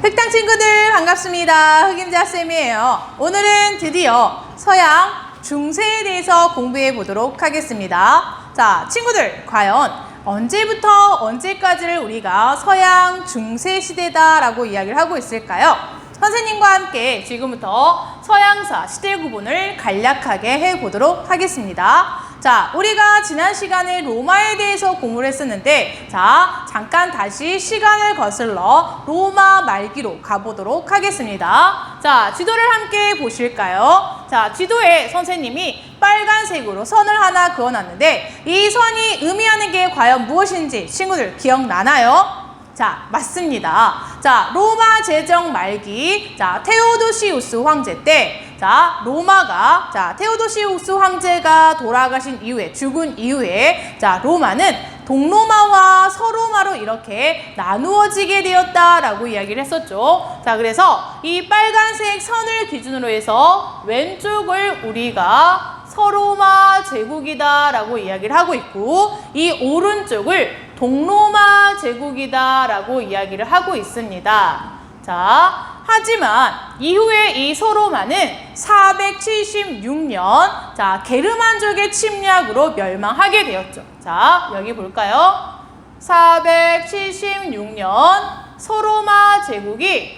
흑당 친구들 반갑습니다. 흑임자쌤이에요. 오늘은 드디어 서양 중세에 대해서 공부해 보도록 하겠습니다. 자, 친구들 과연 언제부터 언제까지를 우리가 서양 중세 시대다라고 이야기를 하고 있을까요? 선생님과 함께 지금부터 서양사 시대 구분을 간략하게 해보도록 하겠습니다. 자, 우리가 지난 시간에 로마에 대해서 공부를 했었는데, 자, 잠깐 다시 시간을 거슬러 로마 말기로 가보도록 하겠습니다. 자, 지도를 함께 보실까요? 자, 지도에 선생님이 빨간색으로 선을 하나 그어놨는데, 이 선이 의미하는 게 과연 무엇인지 친구들 기억나나요? 자, 맞습니다. 자, 로마 제정 말기, 자, 테오도시우스 황제 때, 자, 로마가, 자, 테오도시우스 황제가 돌아가신 이후에, 죽은 이후에, 자, 로마는 동로마와 서로마로 이렇게 나누어지게 되었다라고 이야기를 했었죠. 자, 그래서 이 빨간색 선을 기준으로 해서 왼쪽을 우리가 서로마 제국이다라고 이야기를 하고 있고, 이 오른쪽을 동로마 제국이다라고 이야기를 하고 있습니다. 자, 하지만 이후에 이 서로마는 476년 자, 게르만족의 침략으로 멸망하게 되었죠. 자, 여기 볼까요? 476년 서로마 제국이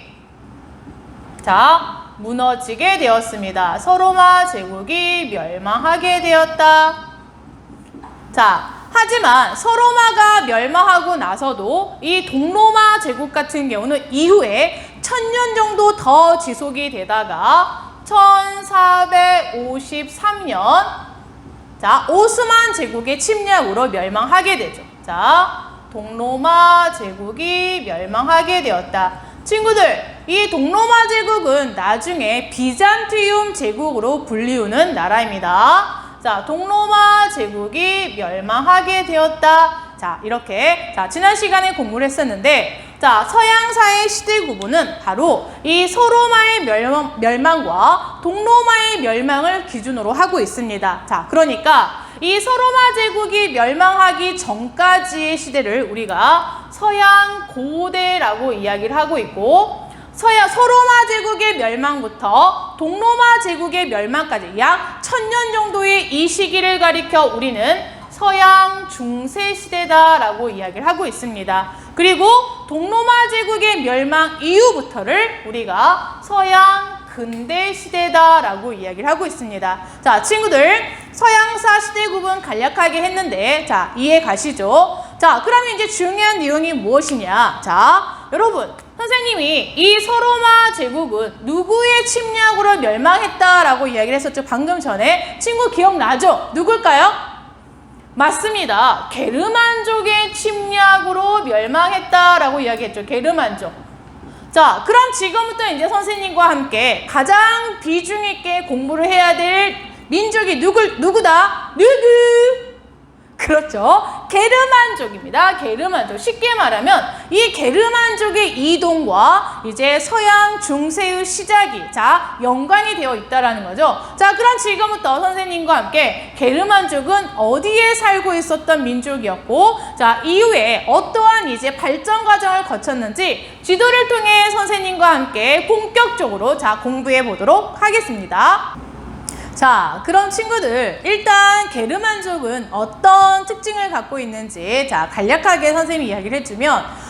자, 무너지게 되었습니다. 서로마 제국이 멸망하게 되었다. 자, 하지만 서로마가 멸망하고 나서도 이 동로마 제국 같은 경우는 이후에 1000년 정도 더 지속이 되다가 1453년 자, 오스만 제국의 침략으로 멸망하게 되죠. 자, 동로마 제국이 멸망하게 되었다. 친구들, 이 동로마 제국은 나중에 비잔티움 제국으로 불리우는 나라입니다. 자, 동로마 제국이 멸망하게 되었다. 자, 이렇게 자, 지난 시간에 공부를 했었는데, 자, 서양사의 시대 구분은 바로 이 서로마의 멸망과 동로마의 멸망을 기준으로 하고 있습니다. 자, 그러니까 이 서로마 제국이 멸망하기 전까지의 시대를 우리가 서양 고대라고 이야기를 하고 있고, 서로마 제국의 멸망부터 동로마 제국의 멸망까지 약 1000년 정도의 이 시기를 가리켜 우리는 서양 중세 시대다라고 이야기를 하고 있습니다. 그리고 동로마 제국의 멸망 이후부터를 우리가 서양 근대 시대다라고 이야기를 하고 있습니다. 자, 친구들, 서양사 시대 구분 간략하게 했는데, 자, 이해 가시죠? 자, 그러면 이제 중요한 내용이 무엇이냐? 자, 여러분, 선생님이 이 서로마 제국은 누구의 침략으로 멸망했다라고 이야기를 했었죠? 방금 전에. 친구 기억나죠? 누굴까요? 맞습니다. 게르만족의 침략으로 멸망했다라고 이야기했죠. 게르만족. 자, 그럼 지금부터 이제 선생님과 함께 가장 비중 있게 공부를 해야 될 민족이 누구다? 그렇죠. 게르만족입니다. 게르만족. 쉽게 말하면 이 게르만족의 이동과 이제 서양 중세의 시작이 자, 연관이 되어 있다라는 거죠. 자, 그럼 지금부터 선생님과 함께 게르만족은 어디에 살고 있었던 민족이었고, 자, 이후에 어떠한 이제 발전 과정을 거쳤는지 지도를 통해 선생님과 함께 본격적으로 자, 공부해 보도록 하겠습니다. 자, 그럼 친구들, 일단 게르만족은 어떤 특징을 갖고 있는지 자, 간략하게 선생님이 이야기를 해주면,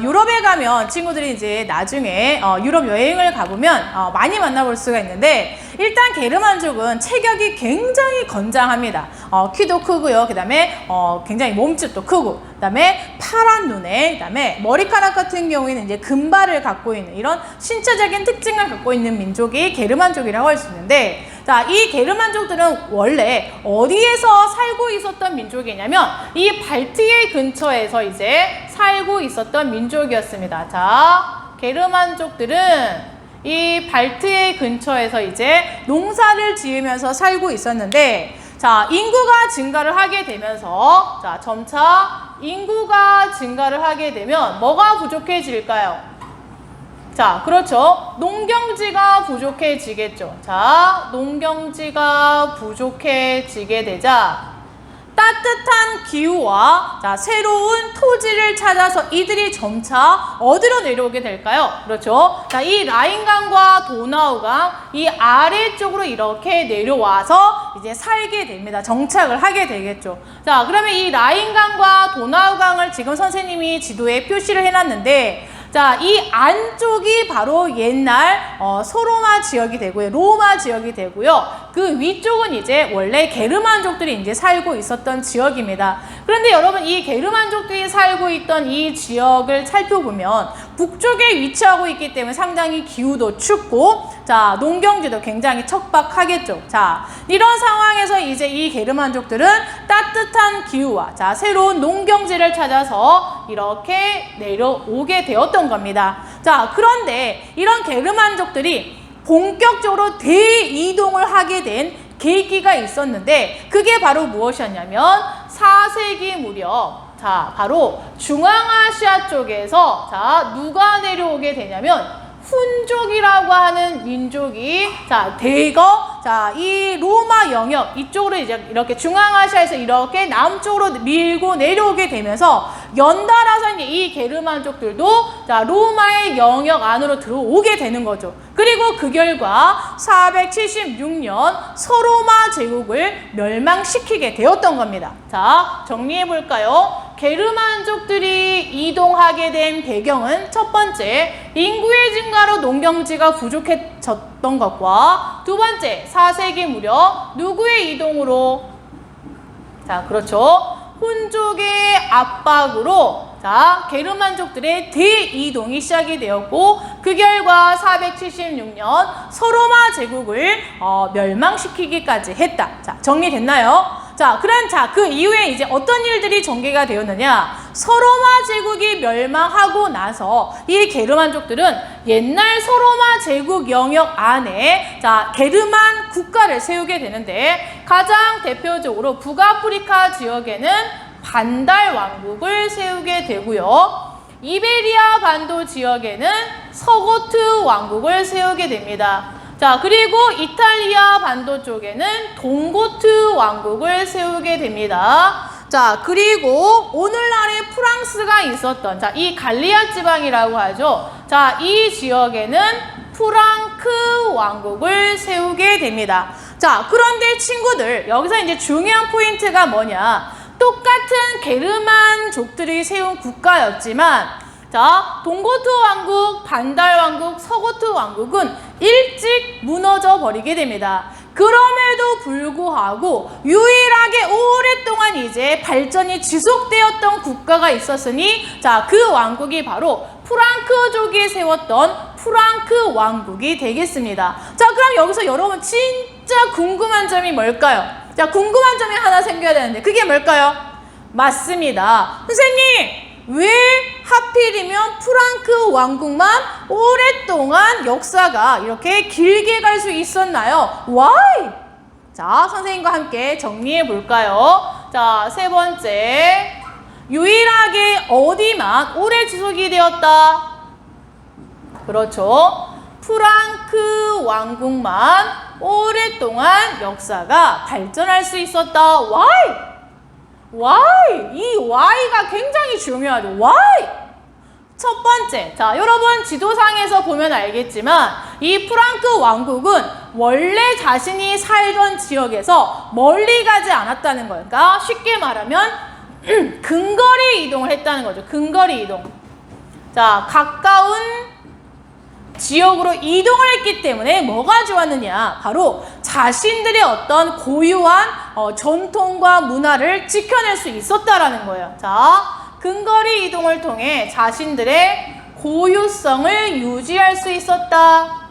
유럽에 가면 친구들이 이제 나중에 유럽 여행을 가보면 많이 만나볼 수가 있는데, 일단 게르만족은 체격이 굉장히 건장합니다. 키도 크고요. 그 다음에 굉장히 몸집도 크고, 그 다음에 파란 눈에, 그 다음에 머리카락 같은 경우에는 이제 금발을 갖고 있는 이런 신체적인 특징을 갖고 있는 민족이 게르만족이라고 할 수 있는데, 자, 이 게르만족들은 원래 어디에서 살고 있었던 민족이냐면 이 발트해 근처에서 이제 살고 있었던 민족이었습니다. 자, 게르만족들은 이 발트해 근처에서 이제 농사를 지으면서 살고 있었는데, 자, 인구가 증가를 하게 되면서 자, 점차 인구가 증가를 하게 되면 뭐가 부족해질까요? 자, 그렇죠. 농경지가 부족해지겠죠. 자, 농경지가 부족해지게 되자 따뜻한 기후와 자, 새로운 토지를 찾아서 이들이 점차 어디로 내려오게 될까요? 그렇죠. 자, 이 라인강과 도나우강 이 아래쪽으로 이렇게 내려와서 이제 살게 됩니다. 정착을 하게 되겠죠. 자, 그러면 이 라인강과 도나우강을 지금 선생님이 지도에 표시를 해놨는데 자, 이 안쪽이 바로 옛날 소로마 지역이 되고요. 로마 지역이 되고요. 그 위쪽은 이제 원래 게르만족들이 이제 살고 있었던 지역입니다. 그런데 여러분 이 게르만족들이 살고 있던 이 지역을 살펴보면 북쪽에 위치하고 있기 때문에 상당히 기후도 춥고 자, 농경지도 굉장히 척박하겠죠. 자, 이런 상황에서 이제 이 게르만족들은 따뜻한 기후와 자, 새로운 농경지를 찾아서 이렇게 내려오게 되었던 겁니다. 자, 그런데 이런 게르만족들이 본격적으로 대이동을 하게 된 계기가 있었는데 그게 바로 무엇이었냐면 4세기 무렵 자, 바로 중앙아시아 쪽에서 자, 누가 내려오게 되냐면 훈족이라고 하는 민족이 자, 대거 자, 이 로마 영역 이쪽으로 이제 이렇게 중앙아시아에서 이렇게 남쪽으로 밀고 내려오게 되면서 연달아서 이제 이 게르만족들도 자, 로마의 영역 안으로 들어오게 되는 거죠. 그리고 그 결과 476년 서로마 제국을 멸망시키게 되었던 겁니다. 자, 정리해 볼까요? 게르만족들이 이동하게 된 배경은 첫 번째, 인구의 증가로 농경지가 부족해졌던 것과 두 번째, 4세기 무렵 누구의 이동으로? 자, 그렇죠. 훈족의 압박으로 자, 게르만족들의 대이동이 시작이 되었고 그 결과 476년 서로마 제국을 멸망시키기까지 했다. 자, 정리됐나요? 자, 그 이후에 이제 어떤 일들이 전개가 되었느냐? 서로마 제국이 멸망하고 나서 이 게르만족들은 옛날 서로마 제국 영역 안에 자, 게르만 국가를 세우게 되는데 가장 대표적으로 북아프리카 지역에는 반달 왕국을 세우게 되고요. 이베리아 반도 지역에는 서고트 왕국을 세우게 됩니다. 자, 그리고 이탈리아 반도 쪽에는 동고트 왕국을 세우게 됩니다. 자, 그리고 오늘날의 프랑스가 있었던 자, 이 갈리아 지방이라고 하죠. 자, 이 지역에는 프랑크 왕국을 세우게 됩니다. 자, 그런데 친구들 여기서 이제 중요한 포인트가 뭐냐? 똑같은 게르만족들이 세운 국가였지만 자, 동고트 왕국, 반달 왕국, 서고트 왕국은 일찍 무너져 버리게 됩니다. 그럼에도 불구하고 유일하게 오랫동안 이제 발전이 지속되었던 국가가 있었으니 자, 그 왕국이 바로 프랑크족이 세웠던 프랑크 왕국이 되겠습니다. 자, 그럼 여기서 여러분 진짜 궁금한 점이 뭘까요? 자, 궁금한 점이 하나 생겨야 되는데 그게 뭘까요? 맞습니다. 선생님, 왜 하필이면 프랑크 왕국만 오랫동안 역사가 이렇게 길게 갈 수 있었나요? Why? 자, 선생님과 함께 정리해 볼까요? 자, 세 번째, 유일하게 어디만 오래 지속이 되었다? 그렇죠. 프랑크 왕국만 오랫동안 역사가 발전할 수 있었다. Why? Why? 이 Why가 굉장히 중요하죠. Why? 첫 번째, 자, 여러분 지도상에서 보면 알겠지만 이 프랑크 왕국은 원래 자신이 살던 지역에서 멀리 가지 않았다는 거예요. 그러니까 쉽게 말하면 근거리 이동을 했다는 거죠. 근거리 이동. 자, 가까운 지역으로 이동을 했기 때문에 뭐가 좋았느냐? 바로 자신들의 어떤 고유한 전통과 문화를 지켜낼 수 있었다라는 거예요. 자, 근거리 이동을 통해 자신들의 고유성을 유지할 수 있었다.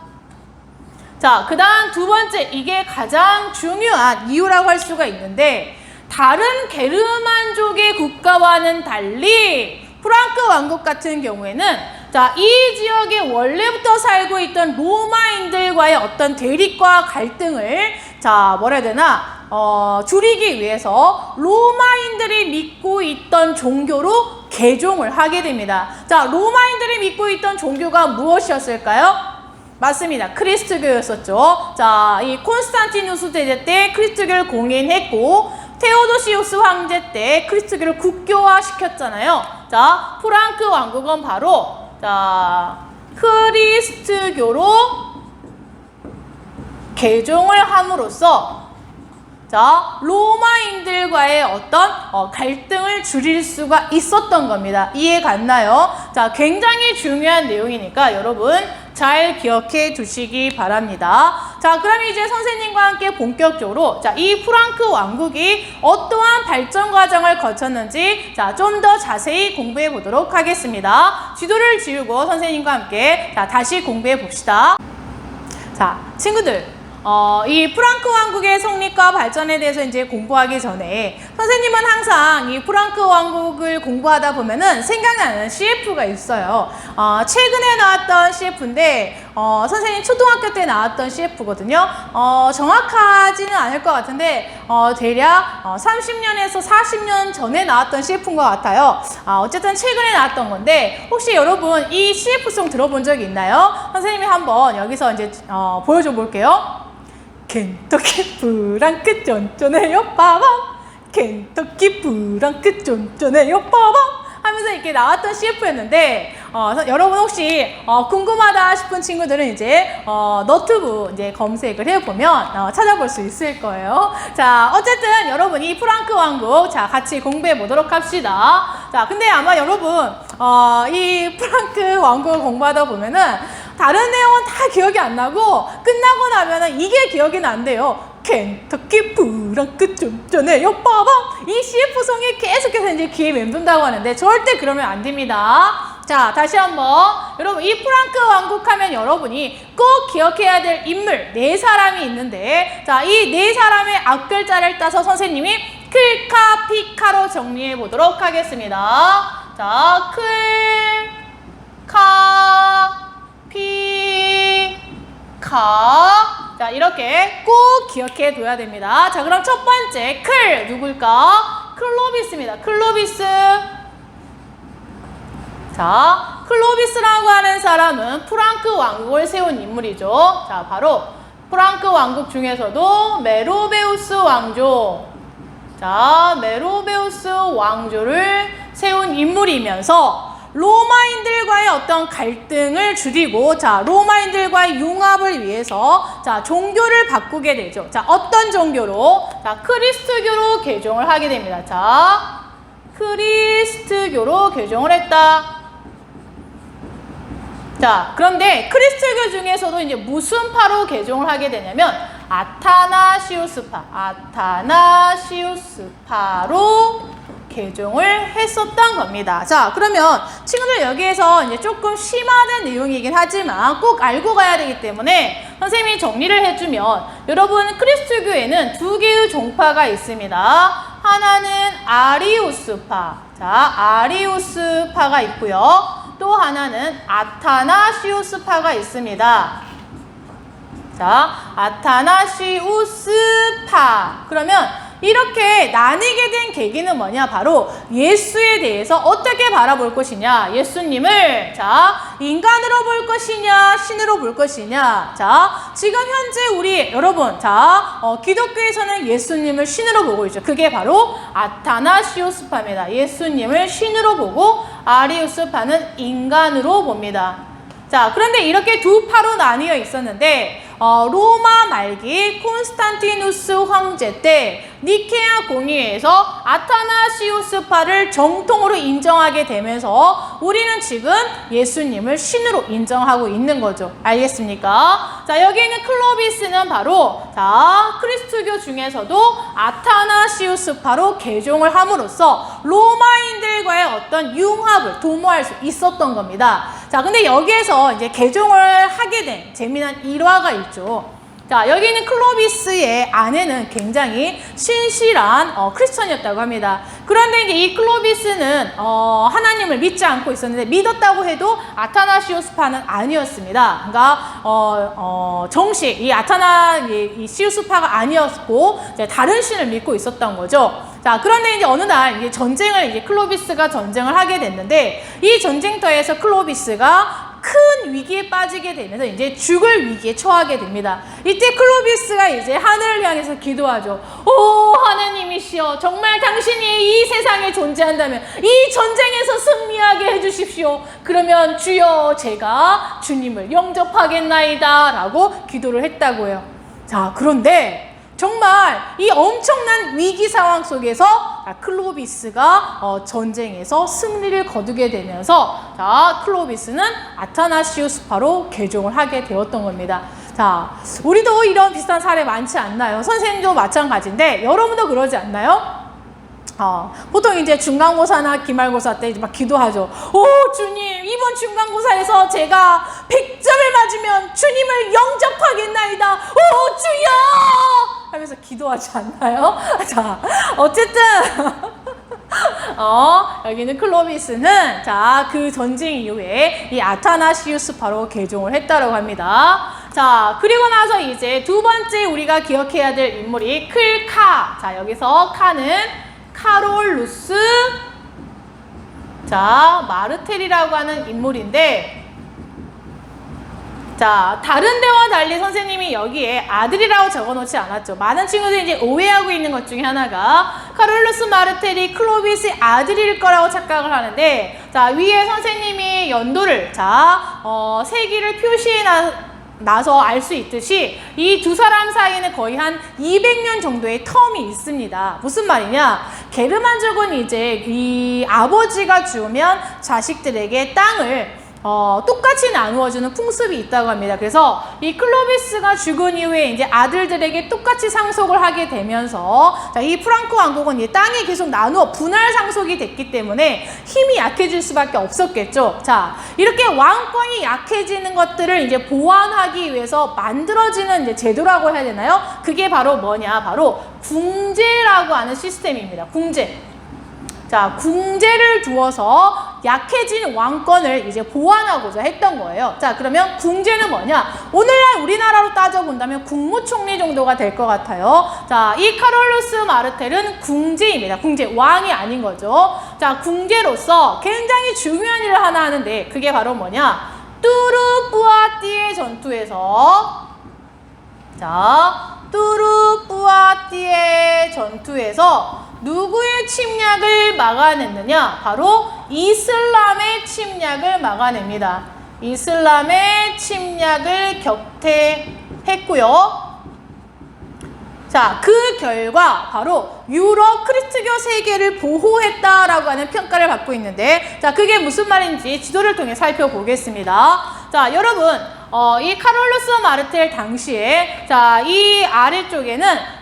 자, 그 다음 두 번째, 이게 가장 중요한 이유라고 할 수가 있는데 다른 게르만족의 국가와는 달리 프랑크 왕국 같은 경우에는 자, 이 지역에 원래부터 살고 있던 로마인들과의 어떤 대립과 갈등을 자, 뭐라 해야 되나 줄이기 위해서 로마인들이 믿고 있던 종교로 개종을 하게 됩니다. 자, 로마인들이 믿고 있던 종교가 무엇이었을까요? 맞습니다. 크리스트교였었죠. 자, 이 콘스탄티누스 대제 때 크리스트교를 공인했고 테오도시우스 황제 때 그리스도교를 국교화 시켰잖아요. 자, 프랑크 왕국은 바로 자, 크리스트교로 개종을 함으로써 자, 로마인들과의 어떤 갈등을 줄일 수가 있었던 겁니다. 이해 갔나요? 자, 굉장히 중요한 내용이니까 여러분 잘 기억해 두시기 바랍니다. 자, 그럼 이제 선생님과 함께 본격적으로 자, 이 프랑크 왕국이 어떠한 발전 과정을 거쳤는지 자, 좀 더 자세히 공부해 보도록 하겠습니다. 지도를 지우고 선생님과 함께 자, 다시 공부해 봅시다. 자, 친구들. 이 프랑크 왕국의 성립과 발전에 대해서 이제 공부하기 전에 선생님은 항상 이 프랑크 왕국을 공부하다 보면은 생각나는 CF가 있어요. 최근에 나왔던 CF인데 선생님 초등학교 때 나왔던 CF거든요. 정확하지는 않을 것 같은데 대략 30년에서 40년 전에 나왔던 CF인 것 같아요. 어쨌든 최근에 나왔던 건데 혹시 여러분 이 CF송 들어본 적 있나요? 선생님이 한번 여기서 이제 보여줘 볼게요. 켄터키 프랑크 쫀쫀해요 빠밤, 켄터키 프랑크 쫀쫀해요 빠밤 하면서 이렇게 나왔던 CF였는데 여러분 혹시 궁금하다 싶은 친구들은 이제 너튜브 이제 검색을 해보면 찾아볼 수 있을 거예요. 자, 어쨌든 여러분 이 프랑크 왕국 자, 같이 공부해 보도록 합시다. 자, 근데 아마 여러분 이 프랑크 왕국을 공부하다 보면은 다른 내용은 다 기억이 안 나고 끝나고 나면은 이게 기억이 난대요. 켄터키 프랑크 쫀쫀해요 빠밤. 이 CF송이 계속해서 이제 귀에 맴돈다고 하는데 절대 그러면 안 됩니다. 자, 다시 한번 여러분 이 프랑크 왕국 하면 여러분이 꼭 기억해야 될 인물 4사람이 있는데 자, 이 4사람의 앞글자를 따서 선생님이 클카 피카로 정리해 보도록 하겠습니다. 자, 클, 카, 피, 카. 자, 이렇게 꼭 기억해 둬야 됩니다. 자, 그럼 첫 번째 클 누굴까? 클로비스입니다. 클로비스. 자, 클로비스라고 하는 사람은 프랑크 왕국을 세운 인물이죠. 자, 바로 프랑크 왕국 중에서도 메로베우스 왕조. 자, 메로베우스 왕조를 세운 인물이면서 로마인들과의 어떤 갈등을 줄이고 자, 로마인들과의 융합을 위해서 자, 종교를 바꾸게 되죠. 자, 어떤 종교로? 자, 크리스트교로 개종을 하게 됩니다. 자, 크리스트교로 개종을 했다. 자, 그런데 크리스트교 중에서도 이제 무슨 파로 개종을 하게 되냐면 아타나시우스파, 아타나시우스파로 개종을 했었던 겁니다. 자, 그러면 친구들 여기에서 이제 조금 심화된 내용이긴 하지만 꼭 알고 가야 되기 때문에 선생님이 정리를 해주면 여러분 크리스트교에는 2개의 종파가 있습니다. 하나는 아리우스파, 자, 아리우스파가 있고요. 또 하나는 아타나시우스파가 있습니다. 자, 아타나시우스파. 그러면 이렇게 나뉘게 된 계기는 뭐냐? 바로 예수에 대해서 어떻게 바라볼 것이냐? 예수님을 자, 인간으로 볼 것이냐? 신으로 볼 것이냐? 자, 지금 현재 우리 여러분 자, 기독교에서는 예수님을 신으로 보고 있죠. 그게 바로 아타나시우스파입니다. 예수님을 신으로 보고 아리우스파는 인간으로 봅니다. 자, 그런데 이렇게 2파로 나뉘어 있었는데 로마 말기 콘스탄티누스 황제 때 니케아 공의회에서 아타나시우스파를 정통으로 인정하게 되면서 우리는 지금 예수님을 신으로 인정하고 있는 거죠. 알겠습니까? 자, 여기 있는 클로비스는 바로 자, 크리스트교 중에서도 아타나시우스파로 개종을 함으로써 로마인들과의 어떤 융합을 도모할 수 있었던 겁니다. 자, 근데 여기에서 이제 개종을 하게 된 재미난 일화가 있죠. 자, 여기 있는 클로비스의 아내는 굉장히 신실한 크리스천이었다고 합니다. 그런데 이제 이 클로비스는 하나님을 믿지 않고 있었는데 믿었다고 해도 아타나시우스파는 아니었습니다. 그러니까 정식 이 아타나시우스파가 아니었고 이제 다른 신을 믿고 있었던 거죠. 자, 그런데 이제 어느 날 이제 클로비스가 전쟁을 하게 됐는데 이 전쟁터에서 클로비스가 큰 위기에 빠지게 되면서 이제 죽을 위기에 처하게 됩니다. 이때 클로비스가 이제 하늘을 향해서 기도하죠. 오 하나님이시여, 정말 당신이 이 세상에 존재한다면 이 전쟁에서 승리하게 해주십시오. 그러면 주여 제가 주님을 영접하겠나이다 라고 기도를 했다고 해요. 자, 그런데 정말 이 엄청난 위기 상황 속에서 클로비스가 전쟁에서 승리를 거두게 되면서 자, 클로비스는 아타나시우스파로 개종을 하게 되었던 겁니다. 자, 우리도 이런 비슷한 사례 많지 않나요? 선생님도 마찬가지인데 여러분도 그러지 않나요? 보통 이제 중간고사나 기말고사 때 막 기도하죠. 오 주님, 이번 중간고사에서 제가 100점을 맞으면 주님을 영접하겠나이다. 오 주여! 하면서 기도하지 않나요? 자, 어쨌든 여기는 클로비스는 자, 그 전쟁 이후에 이 아타나시우스파로 개종을 했다고 합니다. 자, 그리고 나서 이제 두 번째 우리가 기억해야 될 인물이 클카. 자, 여기서 카는 카롤루스 자, 마르텔이라고 하는 인물인데, 자, 다른 데와 달리 선생님이 여기에 아들이라고 적어놓지 않았죠. 많은 친구들이 이제 오해하고 있는 것 중에 하나가 카롤루스 마르텔이 클로비스의 아들일 거라고 착각을 하는데, 자, 위에 선생님이 연도를 자, 세기를 표시해 나서 알 수 있듯이 이 두 사람 사이에는 거의 한 200년 정도의 텀이 있습니다. 무슨 말이냐? 게르만족은 이제 이 아버지가 죽으면 자식들에게 땅을 똑같이 나누어주는 풍습이 있다고 합니다. 그래서 이 클로비스가 죽은 이후에 이제 아들들에게 똑같이 상속을 하게 되면서 자, 이 프랑크 왕국은 이 땅이 계속 나누어 분할 상속이 됐기 때문에 힘이 약해질 수밖에 없었겠죠. 자, 이렇게 왕권이 약해지는 것들을 이제 보완하기 위해서 만들어지는 이제 제도라고 해야 되나요? 그게 바로 뭐냐? 바로 궁제라고 하는 시스템입니다. 궁제. 자, 궁제를 두어서 약해진 왕권을 이제 보완하고자 했던 거예요. 자, 그러면 궁제는 뭐냐? 오늘날 우리나라로 따져본다면 국무총리 정도가 될 것 같아요. 자, 이 카롤루스 마르텔은 궁제입니다. 궁제, 왕이 아닌 거죠. 자, 궁제로서 굉장히 중요한 일을 하나 하는데 그게 바로 뭐냐? 뚜르뿌아띠의 전투에서 자, 뚜르뿌아띠의 전투에서 누구의 침략을 막아냈느냐? 바로 이슬람의 침략을 막아냅니다. 이슬람의 침략을 격퇴했고요. 자, 그 결과 바로 유럽 크리스트교 세계를 보호했다라고 하는 평가를 받고 있는데, 자, 그게 무슨 말인지 지도를 통해 살펴보겠습니다. 자, 여러분, 이 카롤루스 마르텔 당시에 자, 이 아래쪽에는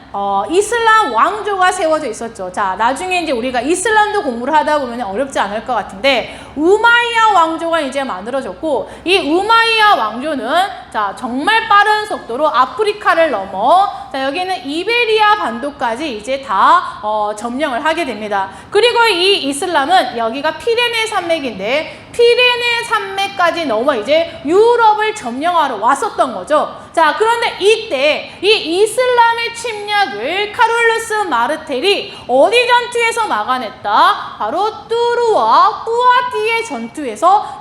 이슬람 왕조가 세워져 있었죠. 자, 나중에 이제 우리가 이슬람도 공부를 하다 보면 어렵지 않을 것 같은데, 우마이야 왕조가 이제 만들어졌고, 이 우마이야 왕조는 자, 정말 빠른 속도로 아프리카를 넘어 자, 여기는 이베리아 반도까지 이제 다 점령을 하게 됩니다. 그리고 이 이슬람은 여기가 피레네 산맥인데 피레네 산맥까지 넘어 이제 유럽을 점령하러 왔었던 거죠. 자, 그런데 이때 이 이슬람의 침략을 카롤루스 마르텔이 어디 전투에서 막아냈다? 바로 뚜르와 뿌아티의 전투에서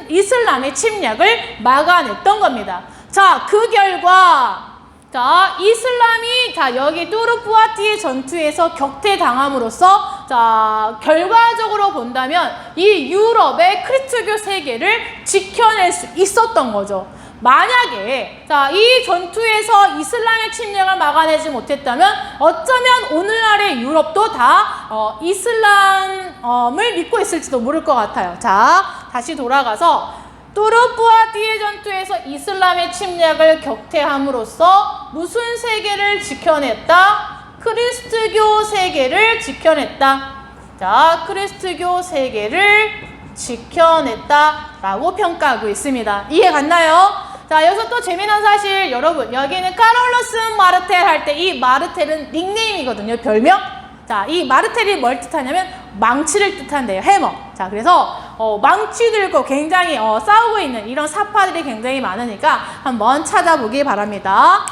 이슬람의 침략을 막아냈던 겁니다. 자, 그 결과 자, 이슬람이 자, 여기 뚜르뿌아티의 전투에서 격퇴당함으로써 자, 결과적으로 본다면 이 유럽의 크리스트교 세계를 지켜낼 수 있었던 거죠. 만약에 자, 이 전투에서 이슬람의 침략을 막아내지 못했다면 어쩌면 오늘날의 유럽도 다 이슬람을 믿고 있을지도 모를 것 같아요. 자, 다시 돌아가서 뚜르뿌아티의 전투에서 이슬람의 침략을 격퇴함으로써 무슨 세계를 지켜냈다? 크리스트교 세계를 지켜냈다. 자, 크리스트교 세계를 지켜냈다라고 평가하고 있습니다. 이해 갔나요? 자, 여기서 또 재미난 사실, 여러분, 여기는 카롤루스 마르텔 할 때 이 마르텔은 닉네임이거든요. 별명. 자, 이 마르텔이 뭘 뜻하냐면 망치를 뜻한대요. 해머. 자, 그래서 망치 들고 굉장히 싸우고 있는 이런 사파들이 굉장히 많으니까 한번 찾아보기 바랍니다.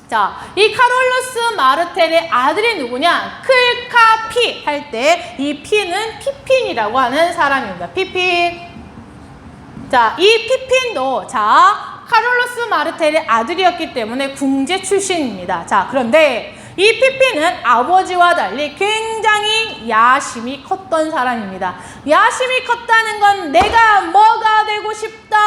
자, 이 카롤루스 마르텔의 아들이 누구냐? 클카피 할 때 이 피는 피핀이라고 하는 사람입니다. 피핀. 자, 이 피핀도 자, 카를로스 마르텔의 아들이었기 때문에 궁제 출신입니다. 자, 그런데 이 피핀은 아버지와 달리 굉장히 야심이 컸던 사람입니다. 야심이 컸다는 건 내가 뭐가 되고 싶다?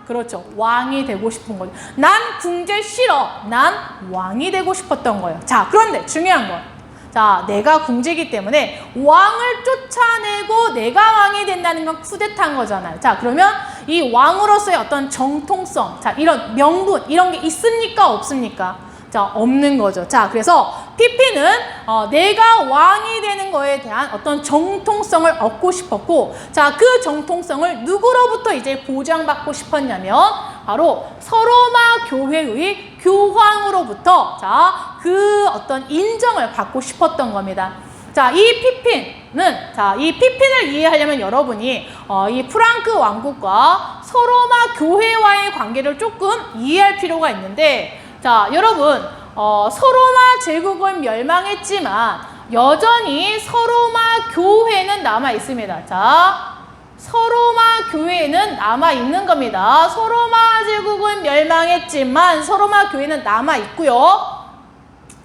그렇죠. 왕이 되고 싶은 거죠. 난 궁제 싫어. 난 왕이 되고 싶었던 거예요. 자, 그런데 중요한 건 자, 내가 궁제이기 때문에 왕을 쫓아내고 내가 왕이 된다는 건 쿠데타인 거잖아요. 자, 그러면 이 왕으로서의 어떤 정통성, 자, 이런 명분, 이런 게 있습니까? 없습니까? 자, 없는 거죠. 자, 그래서 피핀은 내가 왕이 되는 거에 대한 어떤 정통성을 얻고 싶었고, 자, 그 정통성을 누구로부터 이제 보장받고 싶었냐면 바로 서로마 교회의 교황으로부터 자, 그 어떤 인정을 받고 싶었던 겁니다. 자, 이 피핀을 이해하려면 여러분이 이 프랑크 왕국과 서로마 교회와의 관계를 조금 이해할 필요가 있는데, 자, 여러분, 서로마 제국은 멸망했지만 여전히 서로마 교회는 남아 있습니다. 자, 서로마 교회는 남아 있는 겁니다. 서로마 제국은 멸망했지만 서로마 교회는 남아 있고요.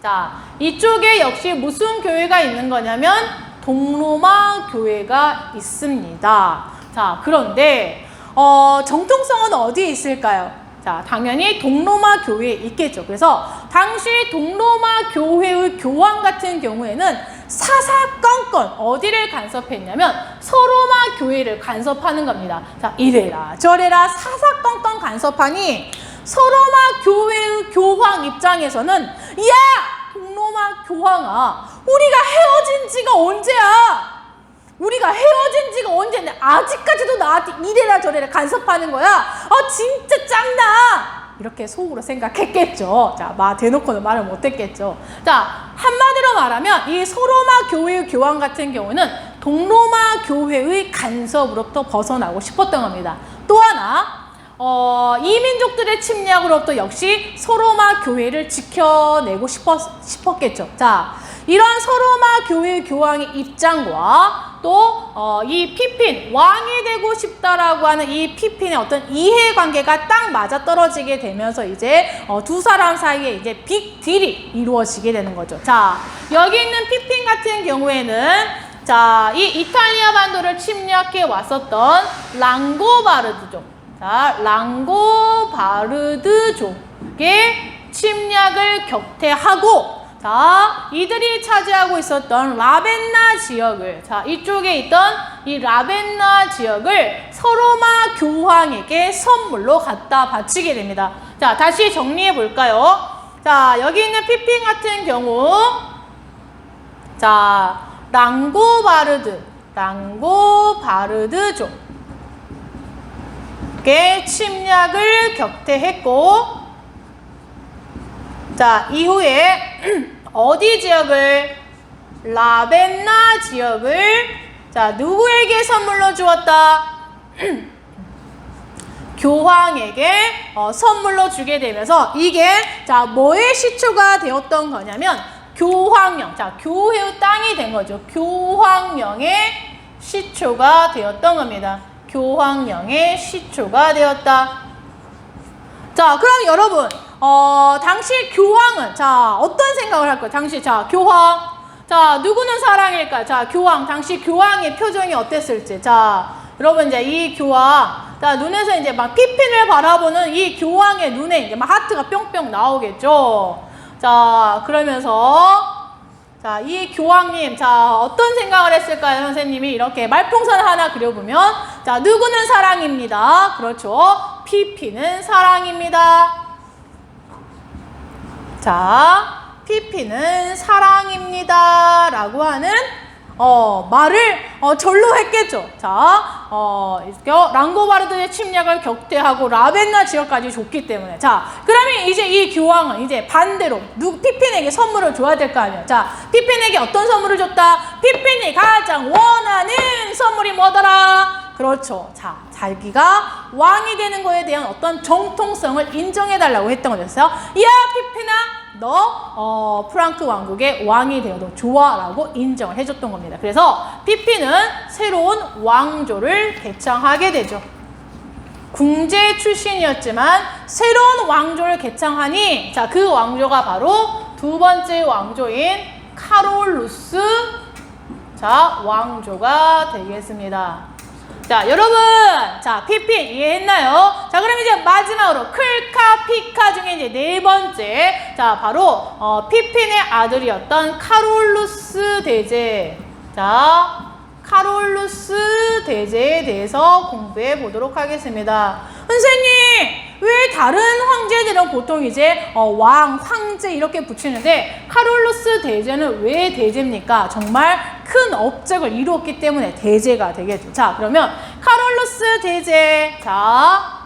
자, 이쪽에 역시 무슨 교회가 있는 거냐면 동로마 교회가 있습니다. 자, 그런데 정통성은 어디에 있을까요? 자, 당연히 동로마 교회에 있겠죠. 그래서 당시 동로마 교회의 교황 같은 경우에는 사사건건 어디를 간섭했냐면 서로마 교회를 간섭하는 겁니다. 자, 이래라 저래라 사사건건 간섭하니 서로마 교회의 교황 입장에서는 야! 동로마 교황아, 우리가 헤어진 지가 언제야? 우리가 헤어진 지가 언제인데 아직까지도 나한테 이래라 저래라 간섭하는 거야? 진짜 짱나! 이렇게 속으로 생각했겠죠. 자, 대놓고는 말을 못했겠죠. 자, 한마디로 말하면 이 서로마 교회의 교황 같은 경우는 동로마 교회의 간섭으로부터 벗어나고 싶었던 겁니다. 또 하나, 이민족들의 침략으로부터 역시 서로마 교회를 지켜내고 싶었겠죠. 자, 이런 서로마 교회 교황의 입장과 또 이 피핀, 왕이 되고 싶다라고 하는 이 피핀의 어떤 이해관계가 딱 맞아떨어지게 되면서 이제 두 사람 사이에 이제 빅딜이 이루어지게 되는 거죠. 자, 여기 있는 피핀 같은 경우에는 자, 이 이탈리아 반도를 침략해 왔었던 랑고바르드족, 자, 랑고바르드족의 침략을 격퇴하고, 자, 이들이 차지하고 있었던 라벤나 지역을, 자, 이쪽에 있던 이 라벤나 지역을 서로마 교황에게 선물로 갖다 바치게 됩니다. 자, 다시 정리해 볼까요? 자, 여기 있는 피핀 같은 경우, 자, 랑고바르드족의 침략을 격퇴했고, 자, 이후에 어디 지역을? 라벤나 지역을 자, 누구에게 선물로 주었다? 교황에게 선물로 주게 되면서 이게 자, 뭐의 시초가 되었던 거냐면 교황령, 자, 교회의 땅이 된 거죠. 교황령의 시초가 되었던 겁니다. 교황령의 시초가 되었다. 자, 그럼 여러분, 당시 교황은, 자, 어떤 생각을 할까요? 당시, 자, 교황. 자, 누구는 사랑일까요? 자, 교황. 당시 교황의 표정이 어땠을지. 자, 여러분, 이제 이 교황. 자, 눈에서 이제 막 피핀을 바라보는 이 교황의 눈에 이제 막 하트가 뿅뿅 나오겠죠. 자, 그러면서, 자, 이 교황님, 자, 어떤 생각을 했을까요? 선생님이 이렇게 말풍선 하나 그려보면, 자, 누구는 사랑입니다. 그렇죠. 피핀은 사랑입니다. 자, 피핀은 사랑입니다. 라고 하는, 말을, 절로 했겠죠. 자, 랑고바르드의 침략을 격퇴하고 라벤나 지역까지 줬기 때문에. 자, 그러면 이제 이 교황은 이제 반대로 피핀에게 선물을 줘야 될 거 아니에요. 자, 피핀에게 어떤 선물을 줬다? 피핀이 가장 원하는 선물이 뭐더라? 그렇죠. 자, 자기가 왕이 되는 거에 대한 어떤 정통성을 인정해달라고 했던 거였어요. 야, 피핀아, 너 프랑크 왕국의 왕이 되어도 좋아라고 인정을 해줬던 겁니다. 그래서 피핀은 새로운 왕조를 개창하게 되죠. 궁제 출신이었지만 새로운 왕조를 개창하니 자, 그 왕조가 바로 두 번째 왕조인 카롤루스 자, 왕조가 되겠습니다. 자, 여러분, 자, 피핀 이해했나요? 자, 그럼 이제 마지막으로 클카 피카 중에 이제 네 번째, 자, 바로 피핀의 아들이었던 카롤루스 대제. 자, 카롤루스 대제에 대해서 공부해 보도록 하겠습니다. 선생님, 왜 다른 황제들은 보통 이제 왕, 황제 이렇게 붙이는데 카롤루스 대제는 왜 대제입니까? 정말 큰 업적을 이루었기 때문에 대제가 되겠죠. 자, 그러면 카롤루스 대제, 자,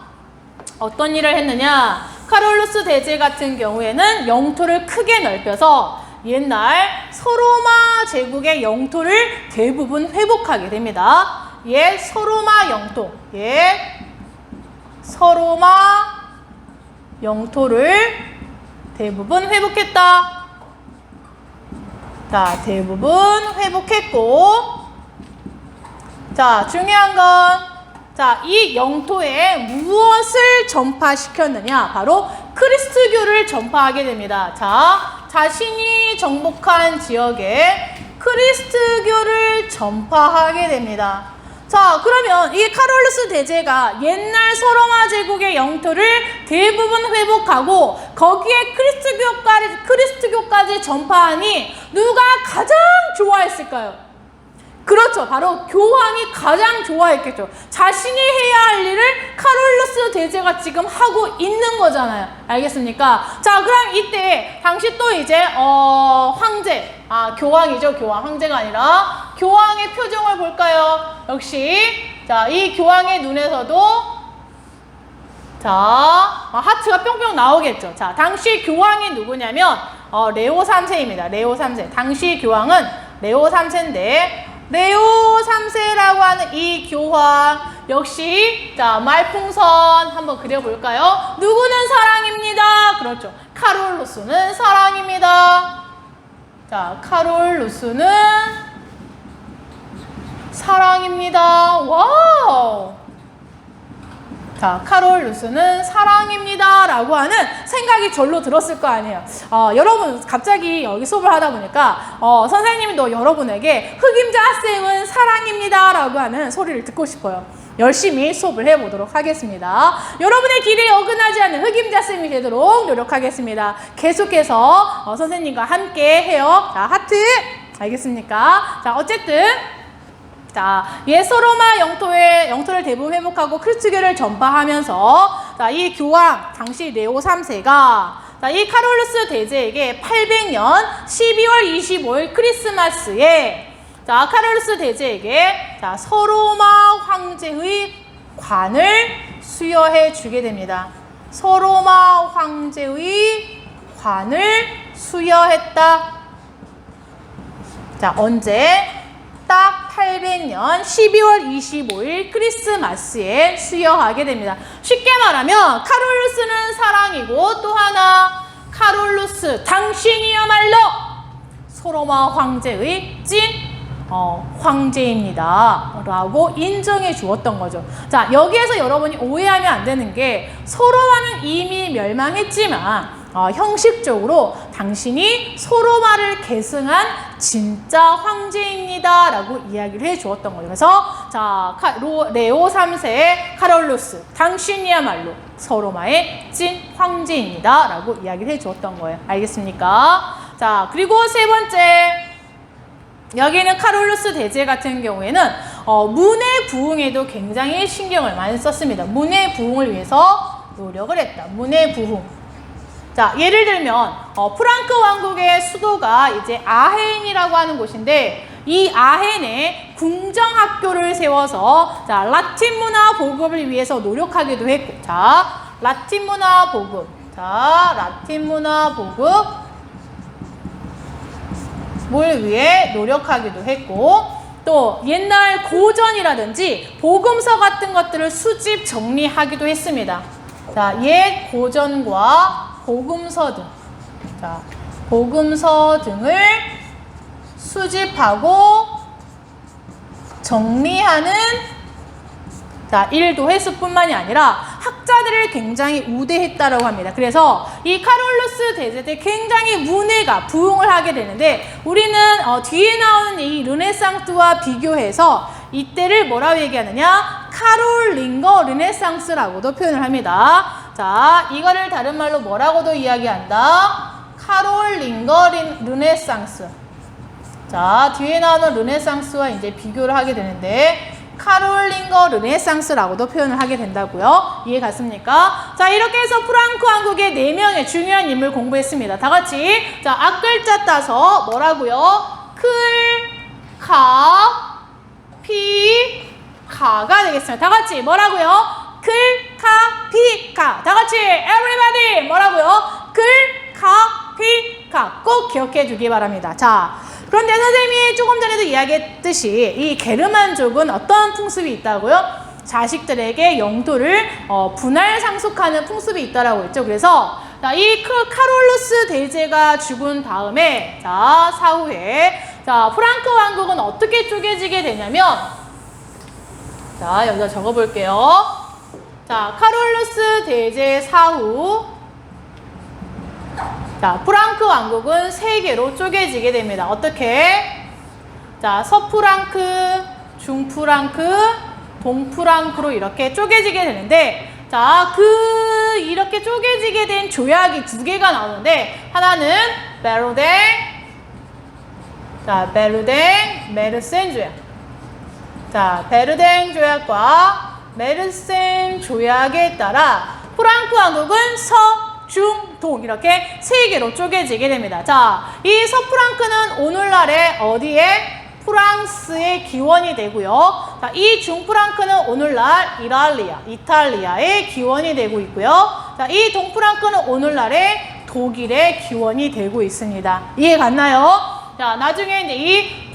어떤 일을 했느냐? 카롤루스 대제 같은 경우에는 영토를 크게 넓혀서 옛날 서로마 제국의 영토를 대부분 회복하게 됩니다. 옛 서로마 영토, 옛 서로마 영토를 대부분 회복했다. 자, 대부분 회복했고, 자, 중요한 건, 자, 이 영토에 무엇을 전파시켰느냐? 바로 그리스도교를 전파하게 됩니다. 자, 자신이 정복한 지역에 그리스도교를 전파하게 됩니다. 자, 그러면 이 카롤루스 대제가 옛날 서로마 제국의 영토를 대부분 회복하고 거기에 그리스도교까지 전파하니 누가 가장 좋아했을까요? 그렇죠. 바로 교황이 가장 좋아했겠죠. 자신이 해야 할 일을 카롤루스 대제가 지금 하고 있는 거잖아요. 알겠습니까? 자, 그럼 이때 당시 또 이제 황제, 교황이죠. 교황, 황제가 아니라 교황의 표정을 볼까요? 역시 자, 이 교황의 눈에서도 자, 하트가 뿅뿅 나오겠죠. 자, 당시 교황이 누구냐면 레오 3세입니다. 레오 3세. 당시 교황은 레오 3세인데 레오 3세라고 하는 이 교황 역시 자, 말풍선 한번 그려볼까요? 누구는 사랑입니다. 그렇죠. 카롤루스는 사랑입니다. 자, 카롤루스는 사랑입니다. 와우. 자, 카롤루스는 사랑입니다 라고 하는 생각이 절로 들었을 거 아니에요. 여러분 갑자기 여기 수업을 하다 보니까 선생님도 여러분에게 흑임자 쌤은 사랑입니다 라고 하는 소리를 듣고 싶어요. 열심히 수업을 해보도록 하겠습니다. 여러분의 기대에 어긋나지 않는 흑임자 쌤이 되도록 노력하겠습니다. 계속해서 선생님과 함께 해요. 자, 하트. 알겠습니까? 자, 어쨌든 자, 예서로마 영토를 대부분 회복하고 크리스트교를 전파하면서 자, 이 교황 당시 레오 3세가 자, 이 카롤루스 대제에게 800년 12월 25일 크리스마스에 자, 카롤루스 대제에게 자, 서로마 황제의 관을 수여해 주게 됩니다. 서로마 황제의 관을 수여했다. 자, 언제? 딱 800년 12월 25일 크리스마스에 수여하게 됩니다. 쉽게 말하면 카롤루스는 사랑이고 또 하나 카롤루스 당신이야말로 서로마 황제의 찐 황제입니다 라고 인정해 주었던 거죠. 자, 여기에서 여러분이 오해하면 안 되는 게 서로마는 이미 멸망했지만 형식적으로 당신이 서로마를 계승한 진짜 황제입니다 라고 이야기를 해 주었던 거죠. 그래서 자, 레오 3세의 카롤루스 당신이야말로 서로마의 찐 황제입니다 라고 이야기를 해 주었던 거예요. 알겠습니까? 자, 그리고 세 번째, 여기는 카롤루스 대제 같은 경우에는 문의 부흥에도 굉장히 신경을 많이 썼습니다. 문의 부흥을 위해서 노력을 했다. 문의 부흥. 자, 예를 들면 프랑크 왕국의 수도가 이제 아헨이라고 하는 곳인데 이 아헨에 궁정학교를 세워서 자, 라틴 문화 보급을 위해서 노력하기도 했고, 자, 라틴 문화 보급, 자, 라틴 문화 보급을 위해 노력하기도 했고, 또 옛날 고전이라든지 복음서 같은 것들을 수집 정리하기도 했습니다. 자, 옛 고전과 복음서 등, 자, 복음서 등을 수집하고 정리하는 자, 일도 횟수뿐만이 아니라 학자들을 굉장히 우대했다라고 합니다. 그래서 이 카롤루스 대제 때 굉장히 문예가 부흥을 하게 되는데 우리는 뒤에 나오는 이 르네상스와 비교해서 이때를 뭐라고 얘기하느냐? 카롤링거 르네상스라고도 표현을 합니다. 자, 이거를 다른 말로 뭐라고도 이야기한다? 카롤링거 르네상스. 자, 뒤에 나오는 르네상스와 이제 비교를 하게 되는데 카롤링거 르네상스라고도 표현을 하게 된다고요. 이해 갔습니까? 자, 이렇게 해서 프랑크 왕국의 4명의 중요한 인물 공부했습니다. 다 같이 자, 앞글자 따서 뭐라고요? 클, 카, 피, 카가 되겠습니다. 다 같이 뭐라고요? 클, 카, 피, 카. 다 같이 everybody 뭐라고요? 클, 카, 피, 카. 꼭 기억해 주기 바랍니다. 자, 그런데 선생님이 조금 전에도 이야기했듯이 이 게르만족은 어떤 풍습이 있다고요? 자식들에게 영토를 분할 상속하는 풍습이 있다라고 했죠. 그래서 자, 이 카롤루스 대제가 죽은 다음에 자, 사후에 자, 프랑크 왕국은 어떻게 쪼개지게 되냐면 자, 여기다 적어 볼게요. 자, 카롤루스 대제 사후 자, 프랑크 왕국은 3개로 쪼개지게 됩니다. 어떻게? 자, 서프랑크, 중프랑크, 동프랑크로 이렇게 쪼개지게 되는데 자, 이렇게 쪼개지게 된 조약이 2개가 나오는데 하나는 베르댕, 자, 베르댕, 메르센 조약. 자, 베르댕 조약과 메르센 조약에 따라 프랑크 왕국은 중, 동 이렇게 3개로 쪼개지게 됩니다. 자, 이 서프랑크는 오늘날의 어디에? 프랑스의 기원이 되고요. 자, 이 중프랑크는 오늘날 이탈리아의 기원이 되고 있고요. 자, 이 동프랑크는 오늘날의 독일의 기원이 되고 있습니다. 이해 갔나요? 자, 나중에 이제 이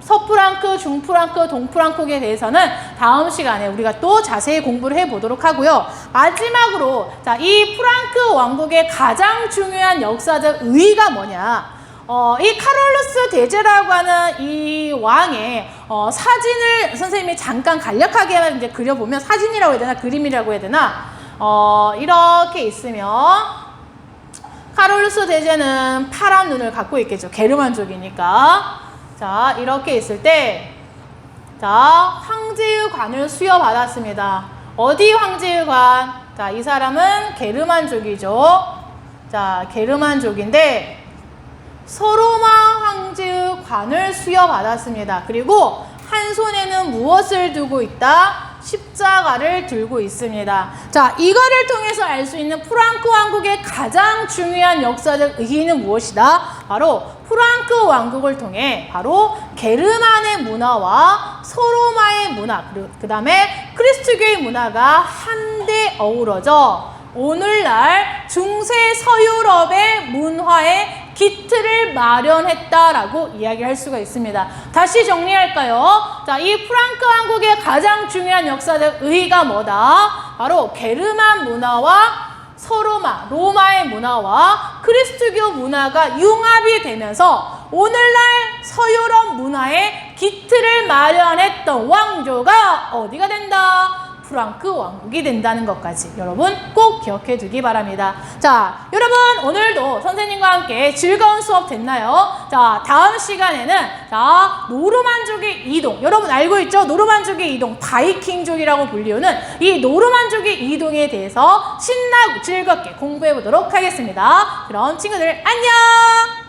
서프랑크, 중프랑크, 동프랑크에 대해서는 다음 시간에 우리가 또 자세히 공부를 해보도록 하고요. 마지막으로 자, 이 프랑크 왕국의 가장 중요한 역사적 의의가 뭐냐? 이 카롤루스 대제라고 하는 이 왕의 사진을 선생님이 잠깐 간략하게 이제 그려보면 사진이라고 해야 되나 그림이라고 해야 되나 이렇게 있으면 카롤루스 대제는 파란 눈을 갖고 있겠죠. 게르만족이니까. 자, 이렇게 있을 때, 자, 황제의 관을 수여받았습니다. 어디 황제의 관? 자, 이 사람은 게르만족이죠. 자, 게르만족인데, 서로마 황제의 관을 수여받았습니다. 그리고 한 손에는 무엇을 들고 있다? 십자가를 들고 있습니다. 자, 이거를 통해서 알 수 있는 프랑크 왕국의 가장 중요한 역사적 의의는 무엇이다? 바로 프랑크 왕국을 통해 바로 게르만의 문화와 서로마의 문화, 그 다음에 그리스도교의 문화가 한데 어우러져 오늘날 중세 서유럽의 문화의 기틀을 마련했다라고 이야기할 수가 있습니다. 다시 정리할까요? 자, 이 프랑크 왕국의 가장 중요한 역사적 의의가 뭐다? 바로 게르만 문화와 서로마, 로마의 문화와 그리스도교 문화가 융합이 되면서 오늘날 서유럽 문화의 기틀을 마련했던 왕조가 어디가 된다? 프랑크 왕국이 된다는 것까지 여러분 꼭 기억해 두기 바랍니다. 자, 여러분 오늘도 선생님과 함께 즐거운 수업 됐나요? 자, 다음 시간에는 자, 노르만족의 이동, 여러분 알고 있죠? 노르만족의 이동, 바이킹족이라고 불리우는 이 노르만족의 이동에 대해서 신나고 즐겁게 공부해 보도록 하겠습니다. 그럼 친구들 안녕!